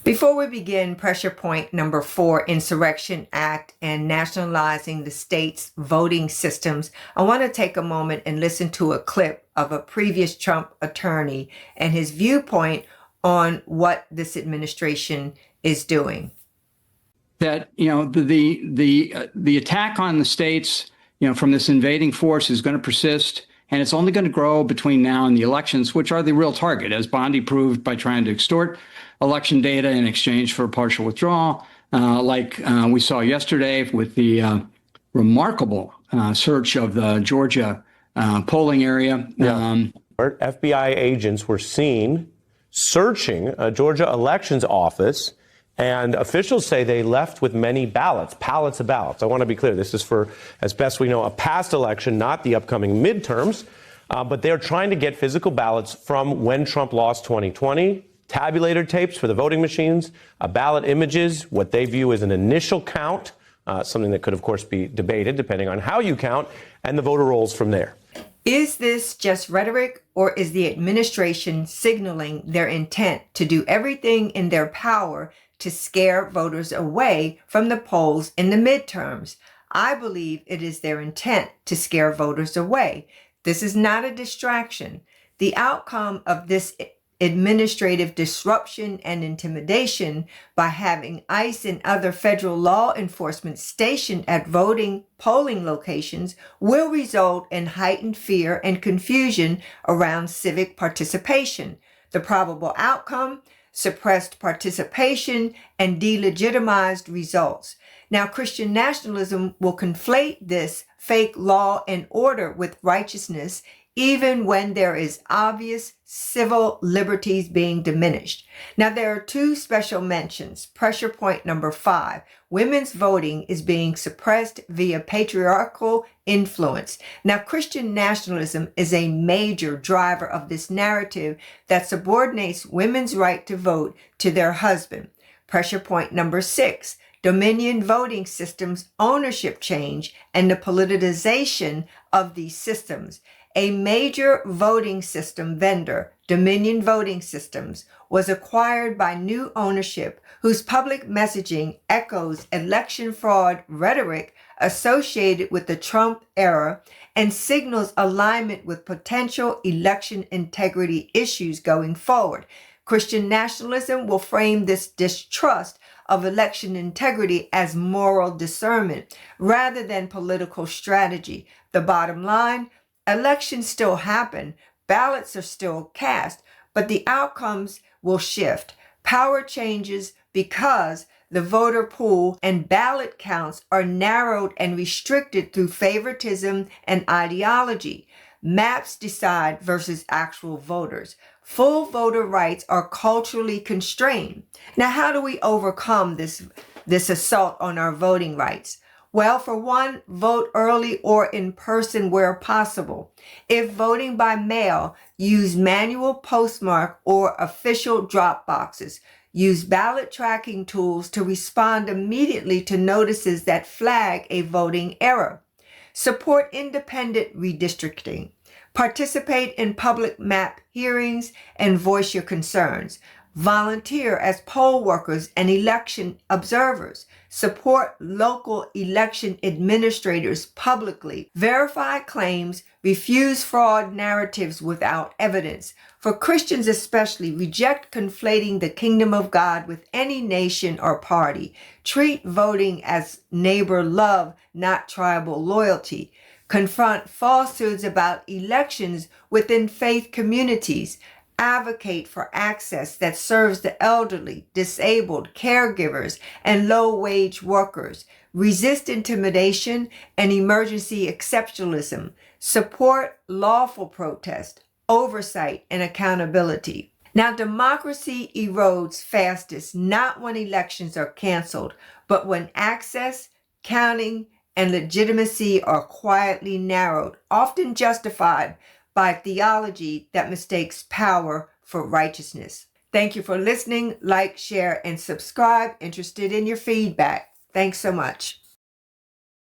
Before we begin pressure point number 4, Insurrection Act and nationalizing the state's voting systems, I want to take a moment and listen to a clip of a previous Trump attorney and his viewpoint on what this administration is doing. That, the attack on the states, from this invading force is going to persist, and it's only going to grow between now and the elections, which are the real target, as Bondi proved by trying to extort election data in exchange for partial withdrawal, like we saw yesterday with the remarkable search of the Georgia polling area. FBI agents were seen searching a Georgia elections office, and officials say they left with many pallets of ballots. I want to be clear, this is for, as best we know, a past election, not the upcoming midterms, but they're trying to get physical ballots from when Trump lost 2020, tabulator tapes for the voting machines, ballot images, what they view as an initial count, something that could, of course, be debated depending on how you count, and the voter rolls from there. Is this just rhetoric, or is the administration signaling their intent to do everything in their power to scare voters away from the polls in the midterms? I believe it is their intent to scare voters away. This is not a distraction. The outcome of this administrative disruption and intimidation by having ICE and other federal law enforcement stationed at voting polling locations will result in heightened fear and confusion around civic participation. The probable outcome: suppressed participation and delegitimized results. Now, Christian nationalism will conflate this fake law and order with righteousness, even when there is obvious civil liberties being diminished. Now, there are two special mentions. Pressure point number 5, women's voting is being suppressed via patriarchal influence. Now, Christian nationalism is a major driver of this narrative that subordinates women's right to vote to their husband. Pressure point number 6, Dominion voting systems ownership change and the politicization of these systems. A major voting system vendor, Dominion Voting Systems, was acquired by new ownership whose public messaging echoes election fraud rhetoric associated with the Trump era and signals alignment with potential election integrity issues going forward. Christian nationalism will frame this distrust of election integrity as moral discernment rather than political strategy. The bottom line: elections still happen, ballots are still cast, but the outcomes will shift. Power changes because the voter pool and ballot counts are narrowed and restricted through favoritism and ideology. Maps decide versus actual voters. Full voter rights are culturally constrained. Now, how do we overcome this assault on our voting rights? Well, for one, vote early or in person where possible. If voting by mail, use manual postmark or official drop boxes. Use ballot tracking tools to respond immediately to notices that flag a voting error. Support independent redistricting. Participate in public map hearings and voice your concerns. Volunteer as poll workers and election observers. Support local election administrators publicly. Verify claims. Refuse fraud narratives without evidence. For Christians especially, reject conflating the kingdom of God with any nation or party. Treat voting as neighbor love, not tribal loyalty. Confront falsehoods about elections within faith communities. Advocate for access that serves the elderly, disabled, caregivers, and low-wage workers. Resist intimidation and emergency exceptionalism. Support lawful protest, oversight, and accountability. Now, democracy erodes fastest not when elections are canceled, but when access, counting, and legitimacy are quietly narrowed, often justified by theology that mistakes power for righteousness. Thank you for listening. Like, share, and subscribe. Interested in your feedback. Thanks so much.